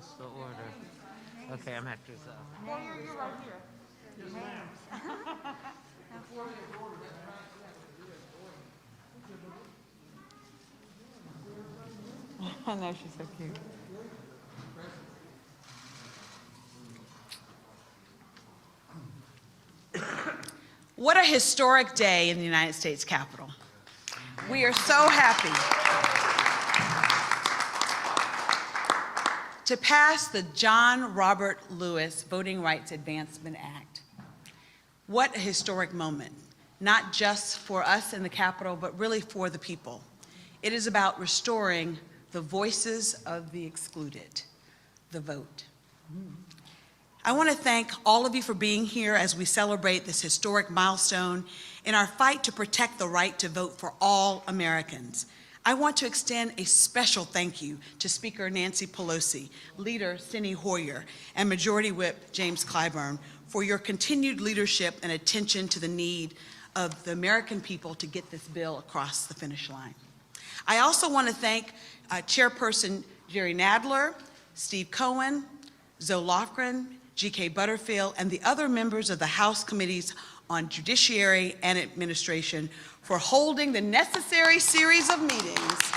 What's the order? Okay, I'm at this. Well, you're right here. Yes, ma'am. I know, she's so cute. What a historic day in the United States Capitol. We are so happy to pass the John Robert Lewis Voting Rights Advancement Act. What a historic moment, not just for us in the Capitol, but really for the people. It is about restoring the voices of the excluded, the vote. I want to thank all of you for being here as we celebrate this historic milestone in our fight to protect the right to vote for all Americans. I want to extend a special thank you to Speaker Nancy Pelosi, Leader Steny Hoyer, and Majority Whip James Clyburn for your continued leadership and attention to the need of the American people to get this bill across the finish line. I also want to thank Chairperson Jerry Nadler, Steve Cohen, Zoe Lofgren, G.K. Butterfield, and the other members of the House Committees on Judiciary and Administration for holding the necessary series of meetings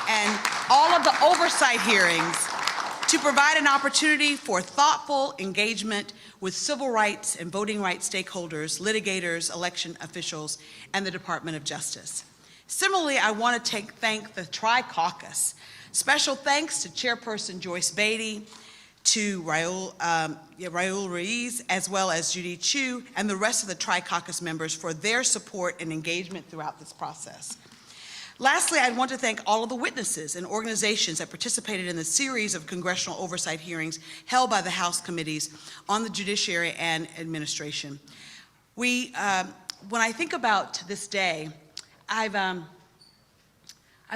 and all of the oversight hearings to provide an opportunity for thoughtful engagement with civil rights and voting rights stakeholders, litigators, election officials, and the Department of Justice. Similarly, I want to thank the Tri-Caucus. Special thanks to Chairperson Joyce Beatty, to Raul Ruiz, as well as Judy Chu, and the rest of the Tri-Caucus members for their support and engagement throughout this process. Lastly, I want to thank all of the witnesses and organizations that participated in the series of congressional oversight hearings held by the House committees on the judiciary and administration. When I think about this day, I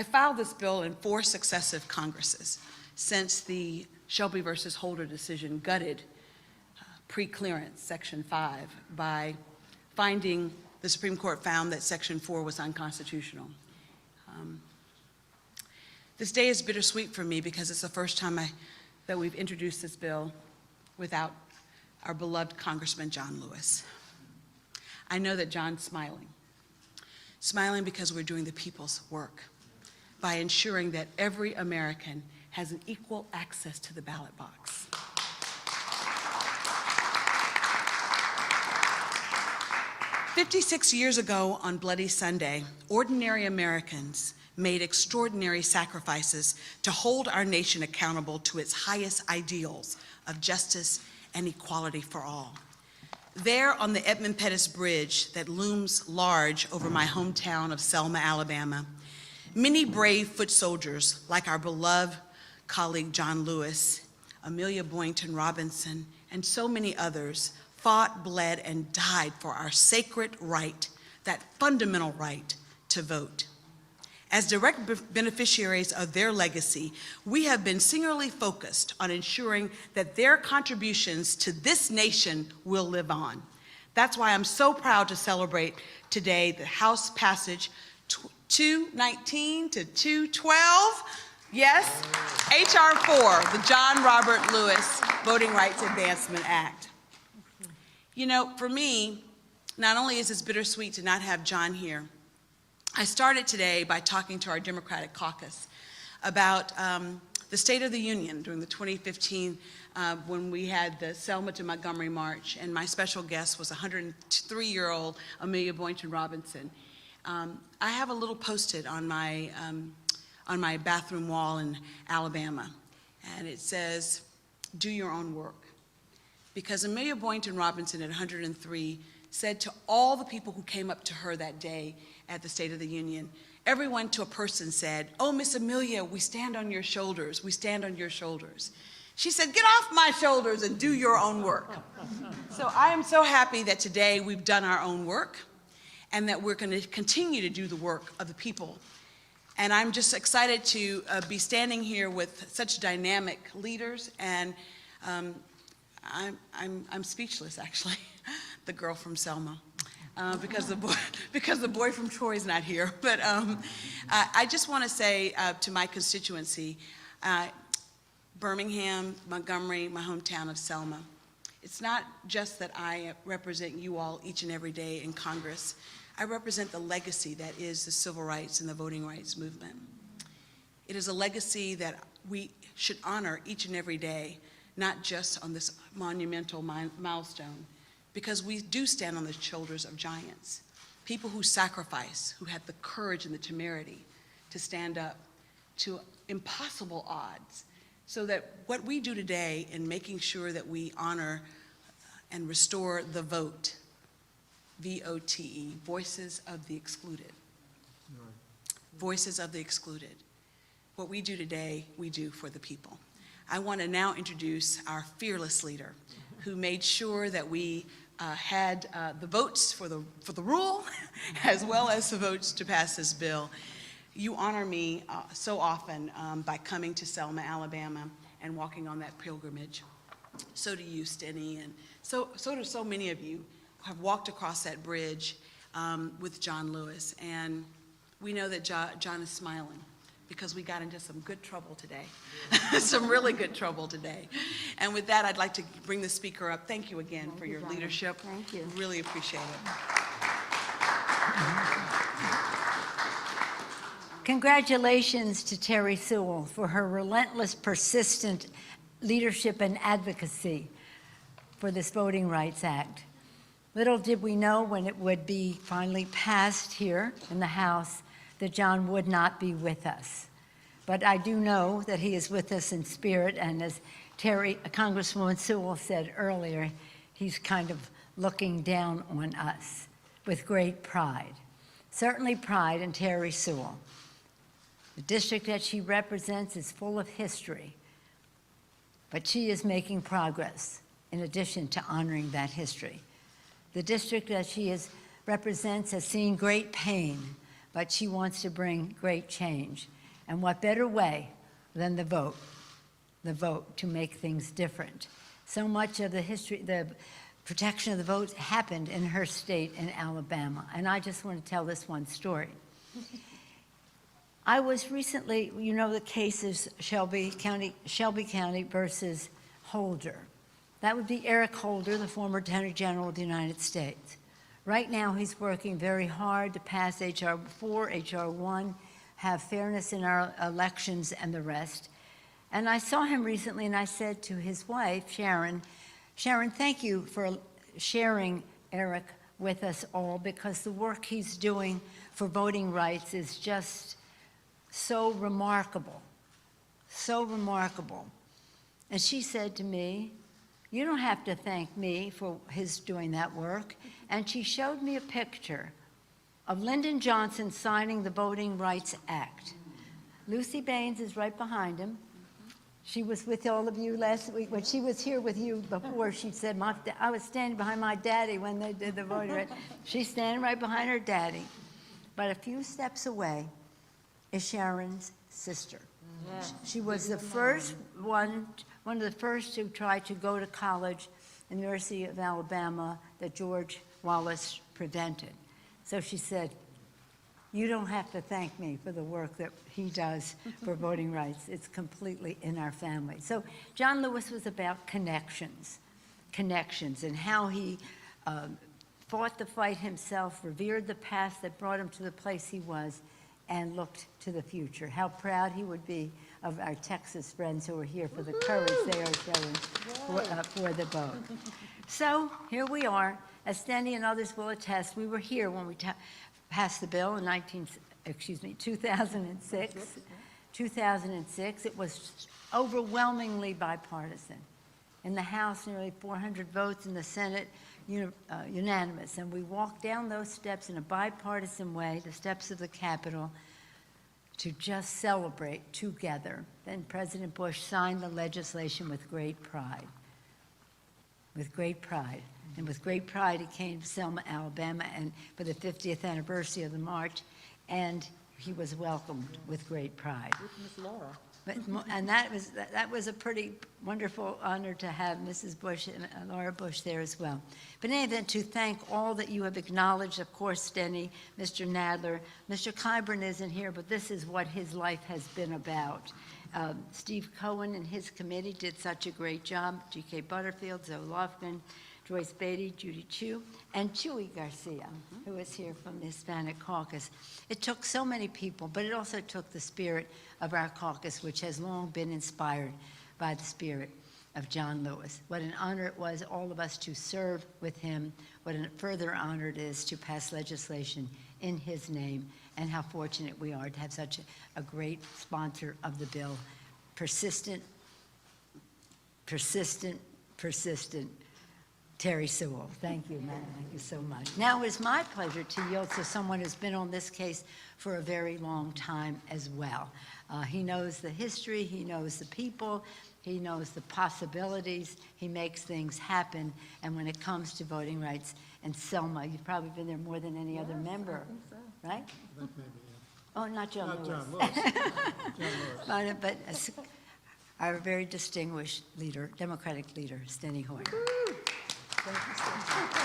filed this bill in 4 successive Congresses since the Shelby versus Holder decision gutted pre-clearance Section 5 by finding the Supreme Court found that Section 4 was unconstitutional. This day is bittersweet for me because it's the first time that we've introduced this bill without our beloved Congressman John Lewis. I know that John's smiling because we're doing the people's work by ensuring that every American has an equal access to the ballot box. "56 years ago on Bloody Sunday, ordinary Americans made extraordinary sacrifices to hold our nation accountable to its highest ideals of justice and equality for all. There on the Edmund Pettus Bridge that looms large over my hometown of Selma, Alabama, many brave foot soldiers like our beloved colleague John Lewis, Amelia Boynton Robinson, and so many others fought, bled, and died for our sacred right, that fundamental right to vote. As direct beneficiaries of their legacy, we have been singularly focused on ensuring that their contributions to this nation will live on. That's why I'm so proud to celebrate today the House passage 219 to 212. Yes, H.R. 4, the John Robert Lewis Voting Rights Advancement Act. You know, for me, not only is this bittersweet to not have John here, I started today by talking to our Democratic caucus about the State of the Union during the 2015 when we had the Selma to Montgomery March, and my special guest was 103-year-old Amelia Boynton Robinson. I have a little post-it on my bathroom wall in Alabama, and it says, "Do your own work." Because Amelia Boynton Robinson at 103 said to all the people who came up to her that day at the State of the Union, everyone to a person said, "Oh, Miss Amelia, we stand on your shoulders, we stand on your shoulders." She said, "Get off my shoulders and do your own work." So I am so happy that today we've done our own work and that we're going to continue to do the work of the people. And I'm just excited to be standing here with such dynamic leaders, and I'm speechless, actually, the girl from Selma, because the boy from Troy is not here. But I just want to say to my constituency, Birmingham, Montgomery, my hometown of Selma. It's not just that I represent you all each and every day in Congress. I represent the legacy that is the civil rights and the voting rights movement. It is a legacy that we should honor each and every day, not just on this monumental milestone, because we do stand on the shoulders of giants, people who sacrifice, who had the courage and the temerity to stand up to impossible odds, so that what we do today in making sure that we honor and restore the vote, V-O-T-E, voices of the excluded. Voices of the excluded. What we do today, we do for the people. I want to now introduce our fearless leader, who made sure that we had the votes for the rule, as well as the votes to pass this bill. You honor me so often by coming to Selma, Alabama, and walking on that pilgrimage. So do you, Stenny, and so do so many of you who have walked across that bridge with John Lewis. And we know that John is smiling, because we got into some good trouble today, some really good trouble today. And with that, I'd like to bring the speaker up. Thank you again for your leadership. Thank you. Really appreciate it. Congratulations to Terri Sewell for her relentless, persistent leadership and advocacy for this Voting Rights Act. Little did we know when it would be finally passed here in the House that John would not be with us. But I do know that he is with us in spirit, and as Congresswoman Sewell said earlier, he's kind of looking down on us with great pride. Certainly pride in Terri Sewell. The district that she represents is full of history, but she is making progress in addition to honoring that history. The district that she represents has seen great pain, but she wants to bring great change. And what better way than the vote to make things different. So much of the history, the protection of the vote happened in her state in Alabama. And I just want to tell this one story. I was recently, you know, the case is Shelby County versus Holder. That would be Eric Holder, the former Attorney General of the United States. Right now, he's working very hard to pass H.R. 4, H.R. 1, have fairness in our elections and the rest. And I saw him recently, and I said to his wife, Sharon, thank you for sharing Eric with us all, because the work he's doing for voting rights is just so remarkable, so remarkable. And she said to me, you don't have to thank me for his doing that work. And she showed me a picture of Lyndon Johnson signing the Voting Rights Act. Lucy Baines is right behind him. She was with all of you last week. When she was here with you before, she said, I was standing behind my daddy when they did the voting rights. She's standing right behind her daddy. But a few steps away is Sharon's sister. Yeah. She was the first one of the first to try to go to college in the University of Alabama that George Wallace prevented. So she said, you don't have to thank me for the work that he does for voting rights. It's completely in our family. So John Lewis was about connections, and how he fought the fight himself, revered the past that brought him to the place he was, and looked to the future. How proud he would be of our Texas friends who are here for the courage they are showing for the vote. So here we are. As Stenny and others will attest, we were here when we passed the bill in 2006. 2006, it was overwhelmingly bipartisan. In the House, nearly 400 votes. In the Senate, unanimous. And we walked down those steps in a bipartisan way, the steps of the Capitol, to just celebrate together. Then President Bush signed the legislation with great pride. With great pride. And with great pride, he came to Selma, Alabama, and for the 50th anniversary of the march, and he was welcomed with great pride. With Miss Laura. And that was a pretty wonderful honor to have Mrs. Bush and Laura Bush there as well. But in any event, to thank all that you have acknowledged, of course, Stenny, Mr. Nadler. Mr. Clyburn isn't here, but this is what his life has been about. Steve Cohen and his committee did such a great job. G.K. Butterfield, Zoe Lofgren, Joyce Beatty, Judy Chu, and Chuy Garcia, who is here from the Hispanic Caucus. It took so many people, but it also took the spirit of our caucus, which has long been inspired by the spirit of John Lewis. What an honor it was, all of us, to serve with him. What a further honor it is to pass legislation in his name, and how fortunate we are to have such a great sponsor of the bill. Persistent, persistent, persistent, Terri Sewell. Thank you, madam. Thank you so much. Now it's my pleasure to yield to someone who's been on this case for a very long time as well. He knows the history, he knows the people, he knows the possibilities, he makes things happen, and when it comes to voting rights in Selma, you've probably been there more than any other member, right? That may be it. Oh, not John Not Lewis. John Lewis. John Lewis. But our very distinguished leader, Democratic leader, Steny Hoyer. Thank you so much.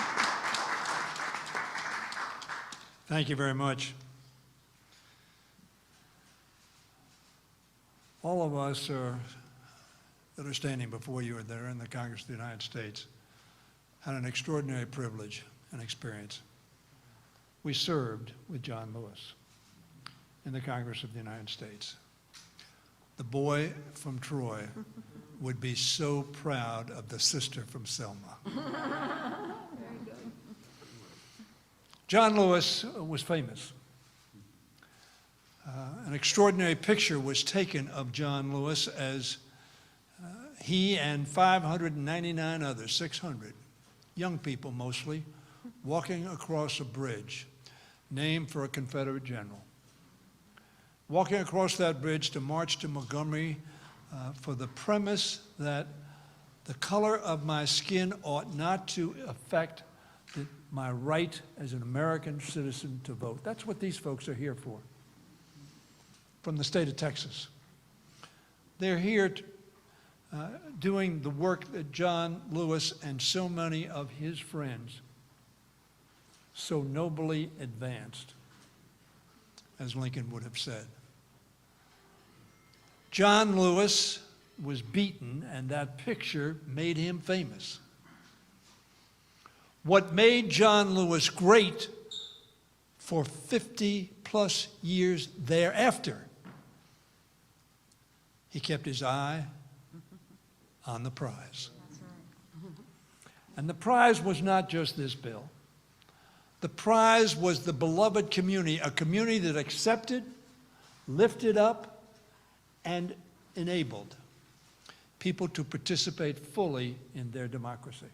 Thank you very much. All of us that are standing before you that are in the Congress of the United States had an extraordinary privilege and experience. We served with John Lewis in the Congress of the United States. The boy from Troy would be so proud of the sister from Selma. Very good. John Lewis was famous. An extraordinary picture was taken of John Lewis as he and 599 others, 600, young people mostly, walking across a bridge named for a Confederate general. Walking across that bridge to march to Montgomery for the premise that the color of my skin ought not to affect my right as an American citizen to vote. That's what these folks are here for, from the state of Texas. They're here doing the work that John Lewis and so many of his friends so nobly advanced, as Lincoln would have said. John Lewis was beaten, and that picture made him famous. What made John Lewis great for 50-plus years thereafter, he kept his eye on the prize. And the prize was not just this bill. The prize was the beloved community, a community that accepted, lifted up, and enabled people to participate fully in their democracy.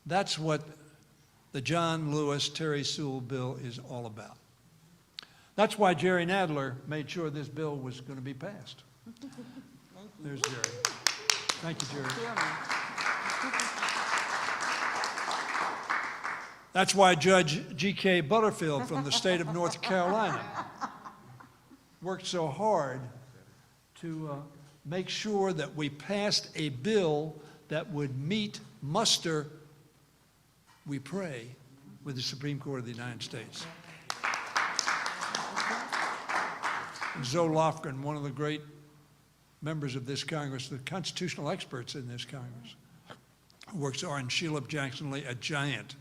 That's what the John Lewis Terri Sewell bill is all about. That's why Jerry Nadler made sure this bill was going to be passed. There's Jerry. Thank you, Jerry. That's why Judge G.K. Butterfield from the state of North Carolina worked so hard to make sure that we passed a bill that would meet muster, we pray, with the Supreme Court of the United States. Zoe Lofgren, one of the great members of this Congress, the constitutional experts in this Congress, works hard, and Sheila Jackson Lee, a giant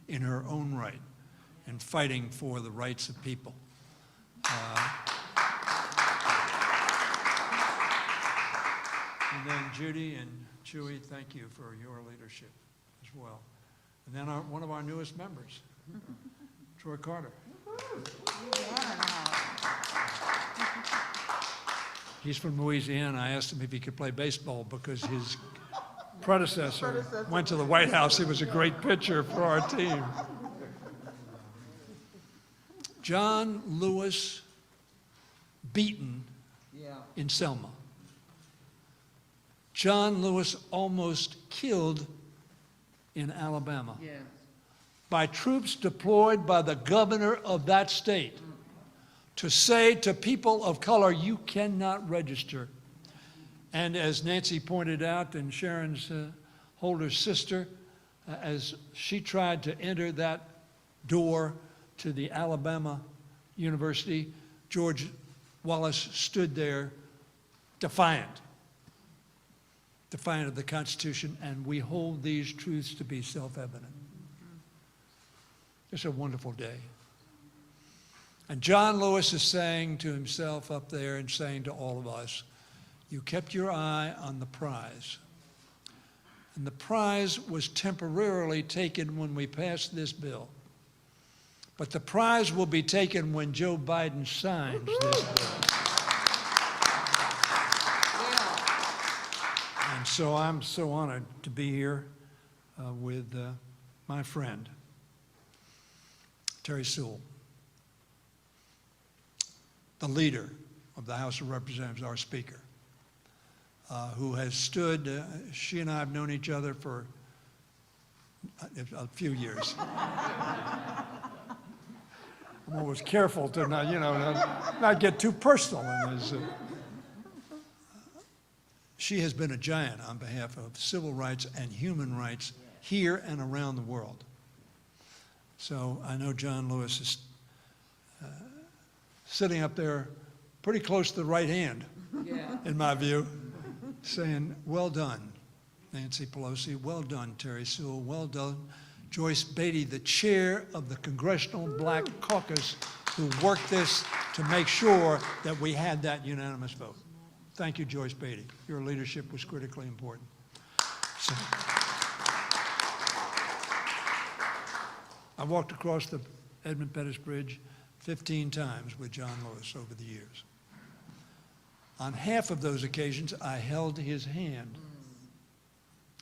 in her own right, and fighting for the rights of people. And then Judy and Chuy, thank you for your leadership as well. And then one of our newest members, Troy Carter. He's from Louisiana. I asked him if he could play baseball because his predecessor went to the White House. He was a great pitcher for our team. John Lewis beaten in Selma. John Lewis almost killed in Alabama by troops deployed by the governor of that state to say to people of color, you cannot register. And as Nancy pointed out, and Sharon's Holder's sister, as she tried to enter that door to the Alabama University, George Wallace stood there defiant of the Constitution, and we hold these truths to be self-evident. It's a wonderful day. And John Lewis is saying to himself up there and saying to all of us, you kept your eye on the prize. And the prize was temporarily taken when we passed this bill. But the prize will be taken when Joe Biden signs this bill. And so I'm so honored to be here with my friend, Terri Sewell, the leader of the House of Representatives, our Speaker, who has stood, she and I have known each other for a few years. I'm always careful to not get too personal in this. She has been a giant on behalf of civil rights and human rights here and around the world. So I know John Lewis is sitting up there pretty close to the right hand, in my view, saying, well done, Nancy Pelosi, well done, Terri Sewell, well done, Joyce Beatty, the chair of the Congressional Black Caucus, who worked this to make sure that we had that unanimous vote. Thank you, Joyce Beatty. Your leadership was critically important. So, I walked across the Edmund Pettus Bridge 15 times with John Lewis over the years. On half of those occasions, I held his hand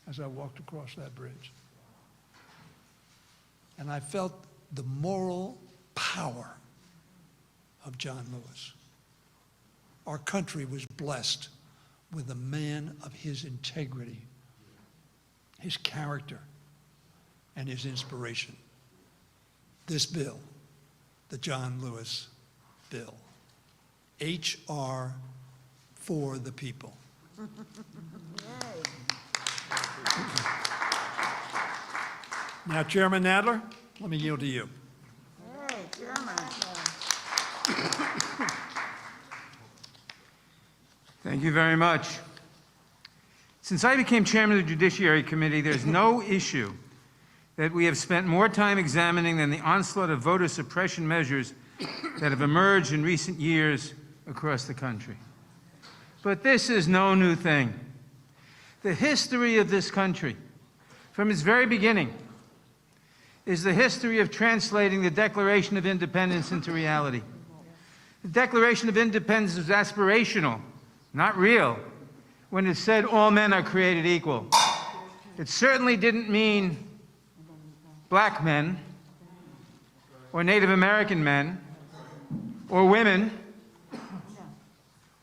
as I walked across that bridge. And I felt the moral power of John Lewis. Our country was blessed with a man of his integrity, his character, and his inspiration. This bill, the John Lewis bill, H.R. for the people. Now, Chairman Nadler, let me yield to you. Hey, Chairman. Thank you very much. Since I became chairman of the Judiciary Committee, there's no issue that we have spent more time examining than the onslaught of voter suppression measures that have emerged in recent years across the country. But this is no new thing. The history of this country, from its very beginning, is the history of translating the Declaration of Independence into reality. The Declaration of Independence was aspirational, not real, when it said all men are created equal. It certainly didn't mean black men, or Native American men, or women,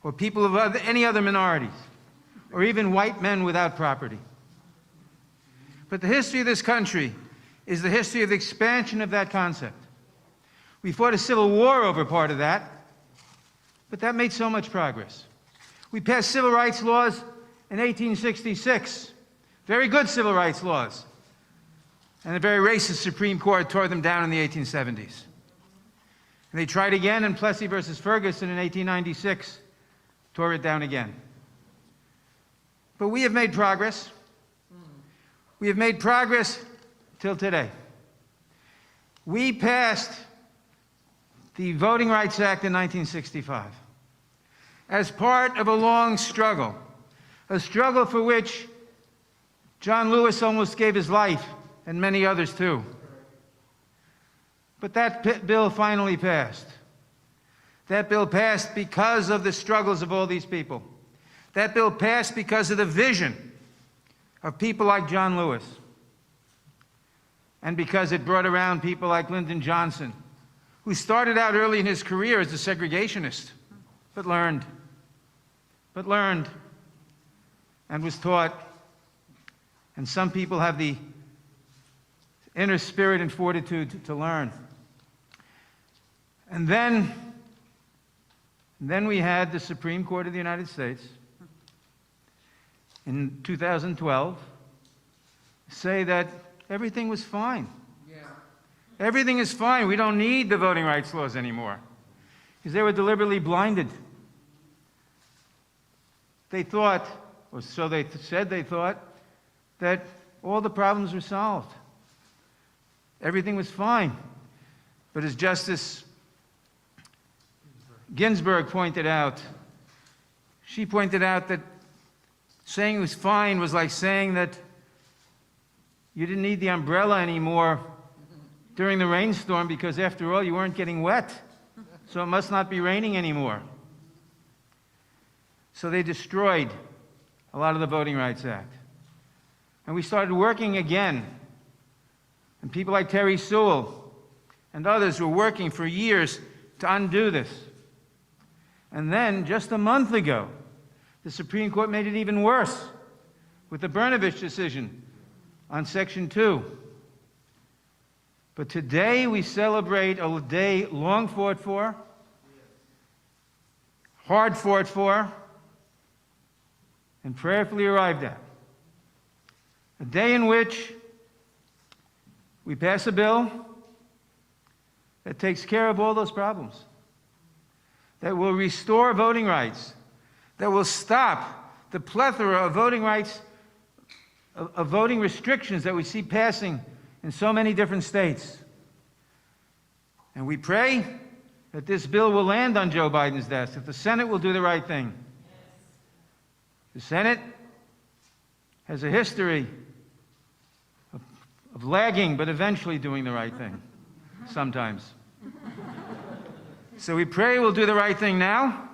or people of any other minorities, or even white men without property. But the history of this country is the history of the expansion of that concept. We fought a civil war over part of that, but that made so much progress. We passed civil rights laws in 1866, very good civil rights laws, and a very racist Supreme Court tore them down in the 1870s. And they tried again in Plessy versus Ferguson in 1896, tore it down again. But we have made progress. We have made progress till today. We passed the Voting Rights Act in 1965 as part of a long struggle, a struggle for which John Lewis almost gave his life, and many others too. But that bill finally passed. That bill passed because of the struggles of all these people. That bill passed because of the vision of people like John Lewis, and because it brought around people like Lyndon Johnson, who started out early in his career as a segregationist, but learned, and was taught. And some people have the inner spirit and fortitude to learn. And then we had the Supreme Court of the United States in 2012 say that everything was fine. Everything is fine. We don't need the voting rights laws anymore, because they were deliberately blinded they thought, or so they said they thought, that all the problems were solved. Everything was fine. But as Justice Ginsburg pointed out, she pointed out that saying it was fine was like saying that you didn't need the umbrella anymore during the rainstorm because, after all, you weren't getting wet. So it must not be raining anymore. So they destroyed a lot of the Voting Rights Act. And we started working again. And people like Terri Sewell and others were working for years to undo this. And then, just a month ago, the Supreme Court made it even worse with the Brnovich decision on Section 2. But today we celebrate a day long fought for, hard fought for, and prayerfully arrived at. A day in which we pass a bill that takes care of all those problems, that will restore voting rights, that will stop the plethora of voting rights, of voting restrictions that we see passing in so many different states. And we pray that this bill will land on Joe Biden's desk, that the Senate will do the right thing. The Senate has a history of lagging, but eventually doing the right thing, sometimes. So we pray we'll do the right thing now.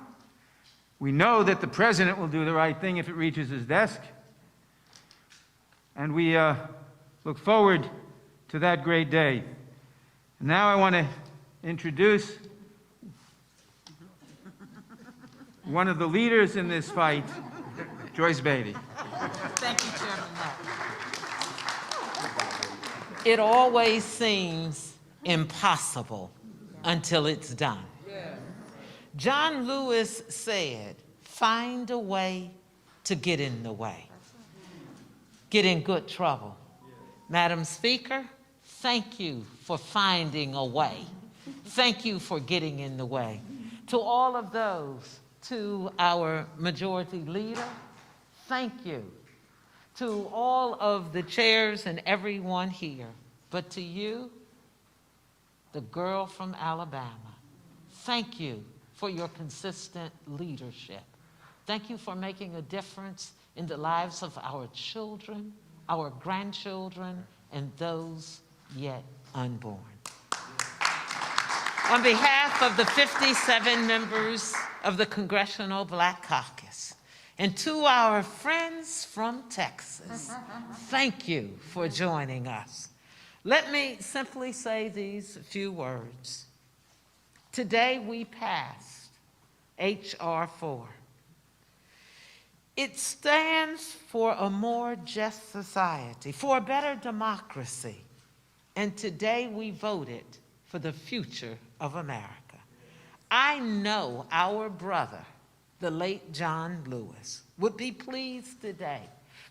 We know that the president will do the right thing if it reaches his desk. And we look forward to that great day. And now I want to introduce one of the leaders in this fight, Joyce Beatty. Thank you, Chairman Knapp. It always seems impossible until it's done. John Lewis said, "Find a way to get in the way. Get in good trouble." Madam Speaker, thank you for finding a way. Thank you for getting in the way. To all of those, to our majority leader, thank you. To all of the chairs and everyone here, but to you, the girl from Alabama, thank you for your consistent leadership. Thank you for making a difference in the lives of our children, our grandchildren, and those yet unborn. On behalf of the 57 members of the Congressional Black Caucus, and to our friends from Texas, thank you for joining us. Let me simply say these few words. Today we passed H.R. 4. It stands for a more just society, for a better democracy, and today we voted for the future of America. I know our brother, the late John Lewis, would be pleased today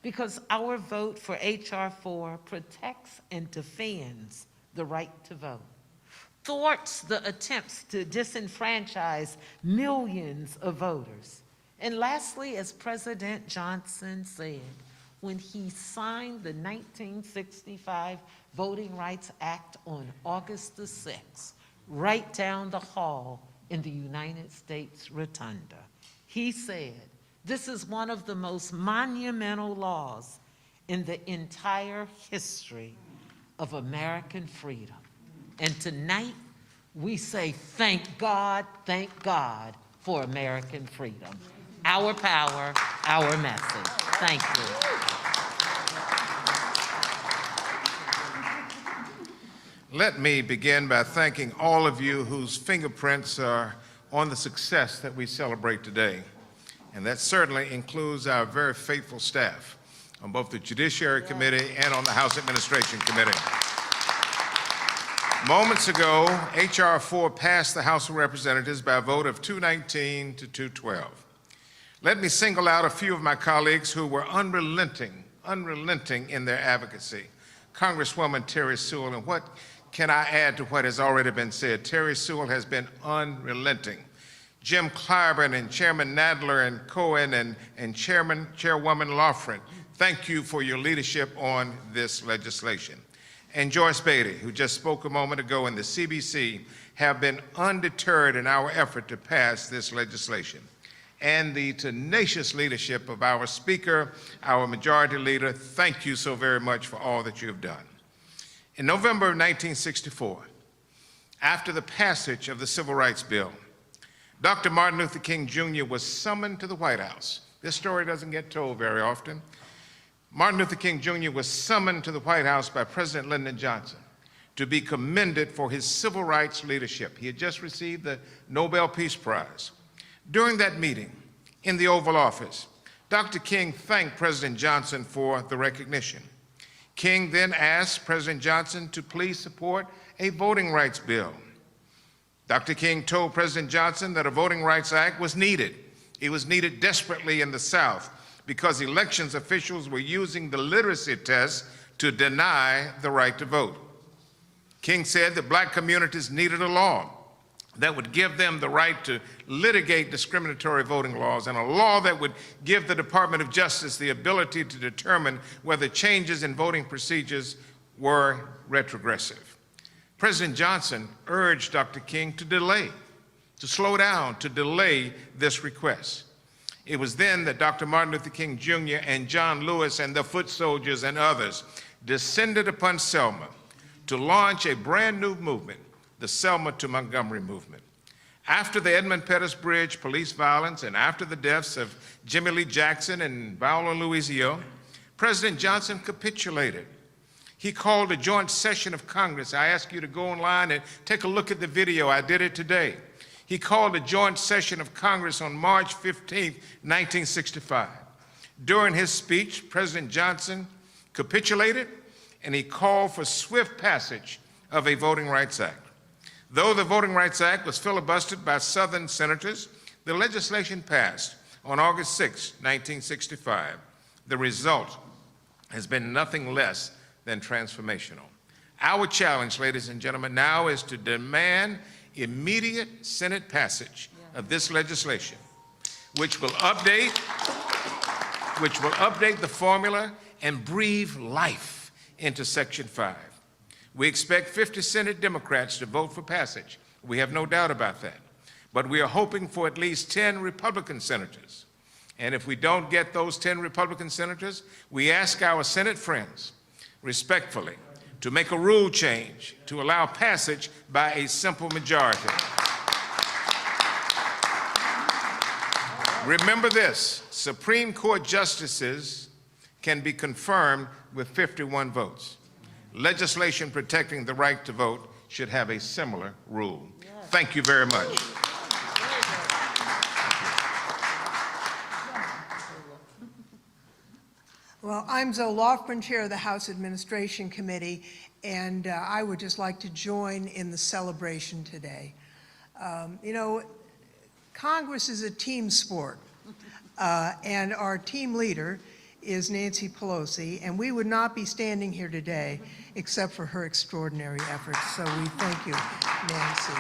because our vote for H.R. 4 protects and defends the right to vote, thwarts the attempts to disenfranchise millions of voters. And lastly, as President Johnson said when he signed the 1965 Voting Rights Act on August the 6th, right down the hall in the United States Rotunda, he said, "This is one of the most monumental laws in the entire history of American freedom." And tonight, we say, thank God for American freedom. Our power, our message. Thank you. Let me begin by thanking all of you whose fingerprints are on the success that we celebrate today. And that certainly includes our very faithful staff on both the Judiciary Committee and on the House Administration Committee. Moments ago, H.R. 4 passed the House of Representatives by a vote of 219 to 212. Let me single out a few of my colleagues who were unrelenting in their advocacy. Congresswoman Terri Sewell, and what can I add to what has already been said? Terri Sewell has been unrelenting. Jim Clyburn and Chairman Nadler and Cohen and Chairwoman Loughran, thank you for your leadership on this legislation. And Joyce Beatty, who just spoke a moment ago, and the CBC have been undeterred in our effort to pass this legislation. And the tenacious leadership of our Speaker, our Majority Leader, thank you so very much for all that you have done. In November of 1964, after the passage of the Civil Rights Bill, Dr. Martin Luther King Jr. was summoned to the White House. This story doesn't get told very often. Martin Luther King Jr. was summoned to the White House by President Lyndon Johnson to be commended for his civil rights leadership. He had just received the Nobel Peace Prize. During that meeting in the Oval Office, Dr. King thanked President Johnson for the recognition. King then asked President Johnson to please support a voting rights bill. Dr. King told President Johnson that a Voting Rights Act was needed. It was needed desperately in the South because elections officials were using the literacy test to deny the right to vote. King said that black communities needed a law that would give them the right to litigate discriminatory voting laws, and a law that would give the Department of Justice the ability to determine whether changes in voting procedures were retrogressive. President Johnson urged Dr. King to slow down, to delay this request. It was then that Dr. Martin Luther King Jr. and John Lewis and the foot soldiers and others descended upon Selma to launch a brand new movement, the Selma to Montgomery movement. After the Edmund Pettus Bridge police violence and after the deaths of Jimmy Lee Jackson and Paolo Luizio, President Johnson capitulated. He called a joint session of Congress. I ask you to go online and take a look at the video. I did it today. He called a joint session of Congress on March 15, 1965. During his speech, President Johnson capitulated and he called for swift passage of a Voting Rights Act. Though the Voting Rights Act was filibustered by Southern senators, the legislation passed on August 6, 1965. The result has been nothing less than transformational. Our challenge, ladies and gentlemen, now is to demand immediate Senate passage of this legislation, which will update the formula and breathe life into Section 5. We expect 50 Senate Democrats to vote for passage. We have no doubt about that. But we are hoping for at least 10 Republican senators. And if we don't get those 10 Republican senators, we ask our Senate friends respectfully to make a rule change to allow passage by a simple majority. Remember this, Supreme Court justices can be confirmed with 51 votes. Legislation protecting the right to vote should have a similar rule. Thank you very much. Well, I'm Zoe Loughran, Chair of the House Administration Committee, and I would just like to join in the celebration today. You know, Congress is a team sport, and our team leader is Nancy Pelosi, and we would not be standing here today except for her extraordinary efforts, so we thank you, Nancy.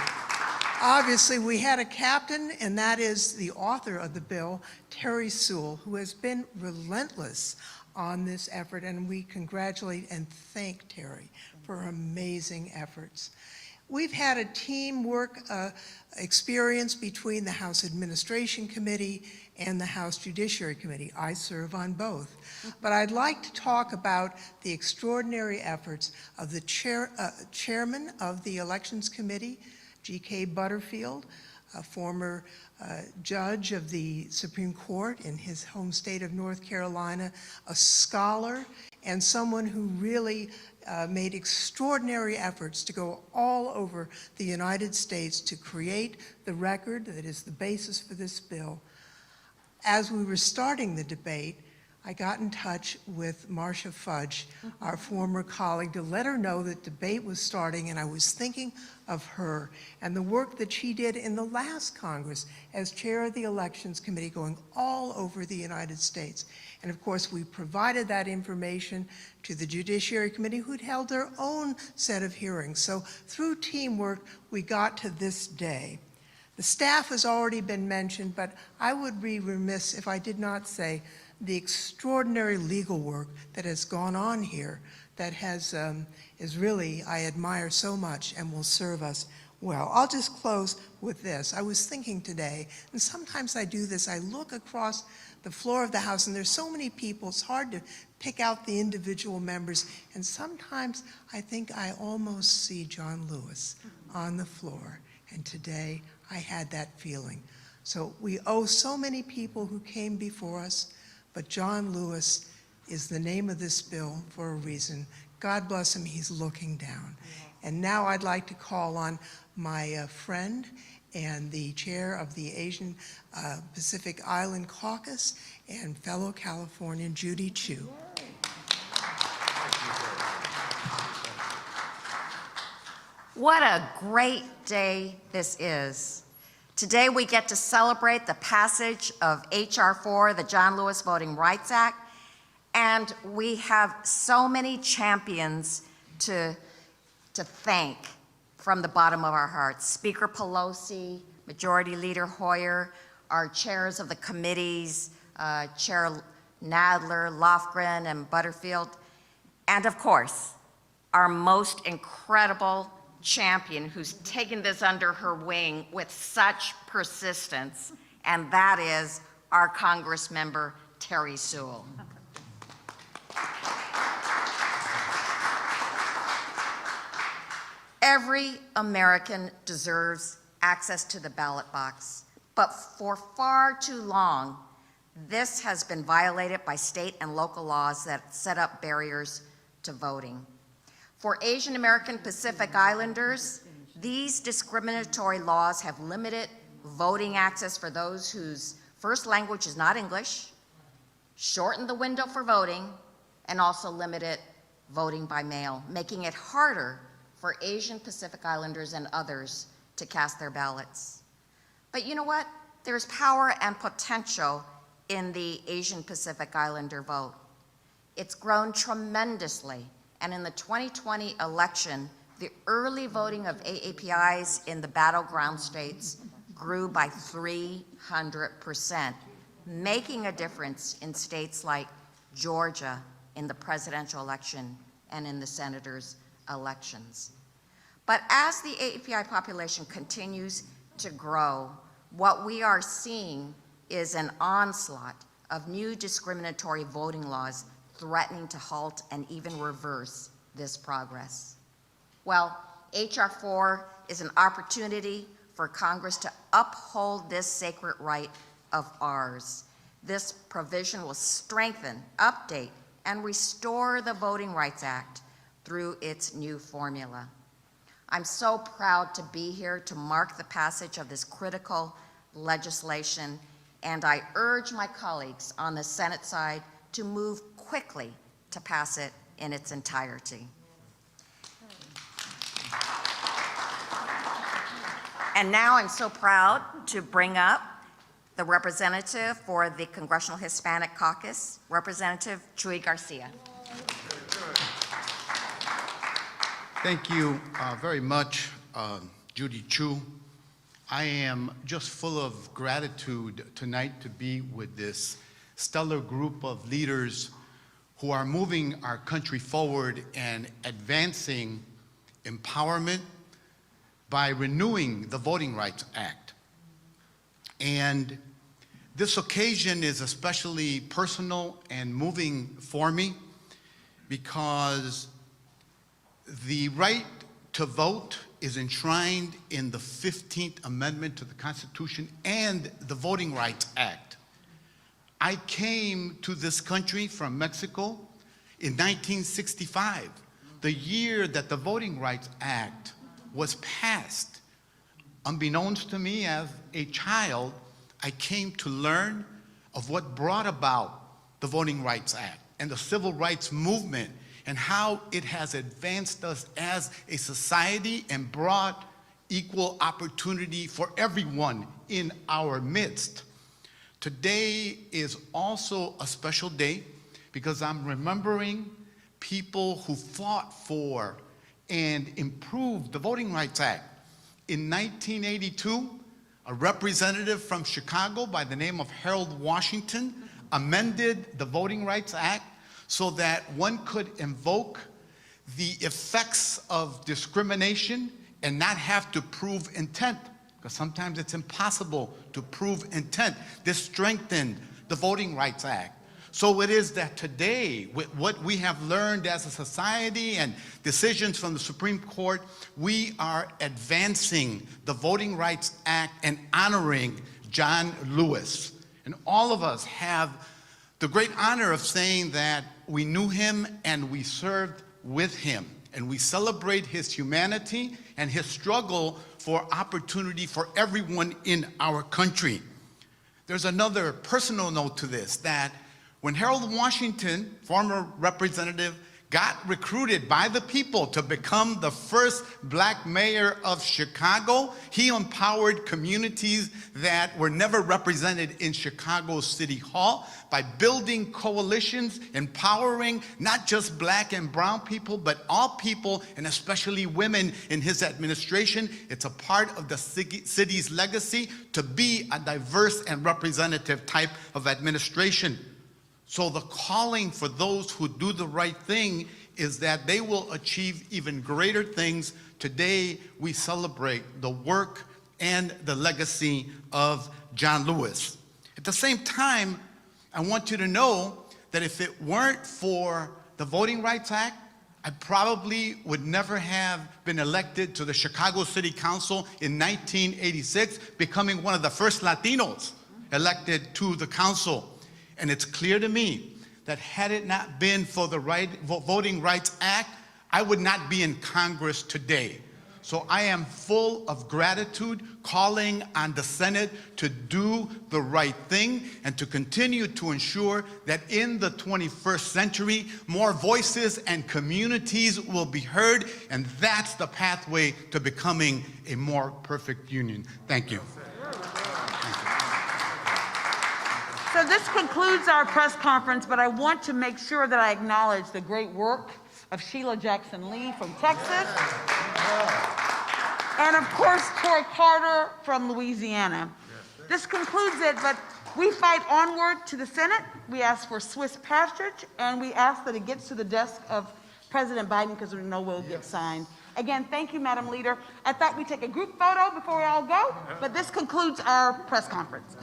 Obviously, we had a captain, and that is the author of the bill, Terri Sewell, who has been relentless on this effort, and we congratulate and thank Terri for her amazing efforts. We've had a teamwork experience between the House Administration Committee and the House Judiciary Committee. I serve on both. But I'd like to talk about the extraordinary efforts of the chairman of the Elections Committee, G.K. Butterfield, a former judge of the Supreme Court in his home state of North Carolina, a scholar, and someone who really made extraordinary efforts to go all over the United States to create the record that is the basis for this bill. As we were starting the debate, I got in touch with Marcia Fudge, our former colleague, to let her know that debate was starting, and I was thinking of her and the work that she did in the last Congress as chair of the Elections Committee, going all over the United States. And of course, we provided that information to the Judiciary Committee, who'd held their own set of hearings. So through teamwork, we got to this day. The staff has already been mentioned, but I would be remiss if I did not say the extraordinary legal work that has gone on here that is really, I admire so much and will serve us well. I'll just close with this. I was thinking today, and sometimes I do this, I look across the floor of the House, and there's so many people, it's hard to pick out the individual members, and sometimes I think I almost see John Lewis on the floor, and today I had that feeling. So we owe so many people who came before us, but John Lewis is the name of this bill for a reason. God bless him, he's looking down. And now I'd like to call on my friend and the chair of the Asian Pacific Island Caucus and fellow Californian, Judy Chu. What a great day this is. Today we get to celebrate the passage of H.R. 4, the John Lewis Voting Rights Act, and we have so many champions to thank from the bottom of our hearts. Speaker Pelosi, Majority Leader Hoyer, our chairs of the committees, Chair Nadler, Lofgren, and Butterfield, and of course, our most incredible champion who's taken this under her wing with such persistence, and that is our Congressmember Terri Sewell. Every American deserves access to the ballot box, but for far too long, this has been violated by state and local laws that set up barriers to voting. For Asian American Pacific Islanders, these discriminatory laws have limited voting access for those whose first language is not English, shortened the window for voting, and also limited voting by mail, making it harder for Asian Pacific Islanders and others to cast their ballots. But you know what? There's power and potential in the Asian Pacific Islander vote. It's grown tremendously, and in the 2020 election, the early voting of AAPIs in the battleground states grew by 300%, making a difference in states like Georgia in the presidential election and in the senators' elections. But as the AAPI population continues to grow, what we are seeing is an onslaught of new discriminatory voting laws threatening to halt and even reverse this progress. Well, H.R. 4 is an opportunity for Congress to uphold this sacred right of ours. This provision will strengthen, update, and restore the Voting Rights Act through its new formula. I'm so proud to be here to mark the passage of this critical legislation, and I urge my colleagues on the Senate side to move quickly to pass it in its entirety. And now I'm so proud to bring up the representative for the Congressional Hispanic Caucus, Representative Chuy Garcia. Thank you very much, Judy Chu. I am just full of gratitude tonight to be with this stellar group of leaders who are moving our country forward and advancing empowerment by renewing the Voting Rights Act. And this occasion is especially personal and moving for me because the right to vote is enshrined in the 15th Amendment to the Constitution and the Voting Rights Act. I came to this country from Mexico in 1965, the year that the Voting Rights Act was passed. Unbeknownst to me as a child, I came to learn of what brought about the Voting Rights Act and the civil rights movement and how it has advanced us as a society and brought equal opportunity for everyone in our midst. Today is also a special day because I'm remembering people who fought for and improved the Voting Rights Act. In 1982, a representative from Chicago by the name of Harold Washington amended the Voting Rights Act so that one could invoke the effects of discrimination and not have to prove intent, because sometimes it's impossible to prove intent. This strengthened the Voting Rights Act. So it is that today, with what we have learned as a society and decisions from the Supreme Court, we are advancing the Voting Rights Act and honoring John Lewis. And all of us have the great honor of saying that we knew him and we served with him. And we celebrate his humanity and his struggle for opportunity for everyone in our country. There's another personal note to this, that when Harold Washington, former representative, got recruited by the people to become the first black mayor of Chicago, he empowered communities that were never represented in Chicago City Hall by building coalitions, empowering not just black and brown people, but all people, and especially women in his administration. It's a part of the city's legacy to be a diverse and representative type of administration. So the calling for those who do the right thing is that they will achieve even greater things. Today, we celebrate the work and the legacy of John Lewis. At the same time, I want you to know that if it weren't for the Voting Rights Act, I probably would never have been elected to the Chicago City Council in 1986, becoming one of the first Latinos elected to the council. And it's clear to me that had it not been for the Voting Rights Act, I would not be in Congress today. So I am full of gratitude, calling on the Senate to do the right thing and to continue to ensure that in the 21st century, more voices and communities will be heard, and that's the pathway to becoming a more perfect union. Thank you. So this concludes our press conference, but I want to make sure that I acknowledge the great work of Sheila Jackson Lee from Texas, and of course, Troy Carter from Louisiana. This concludes it, but we fight onward to the Senate. We ask for swift passage, and we ask that it gets to the desk of President Biden, because we know it will get signed. Again, thank you, Madam Leader. I thought we'd take a group photo before we all go, but this concludes our press conference.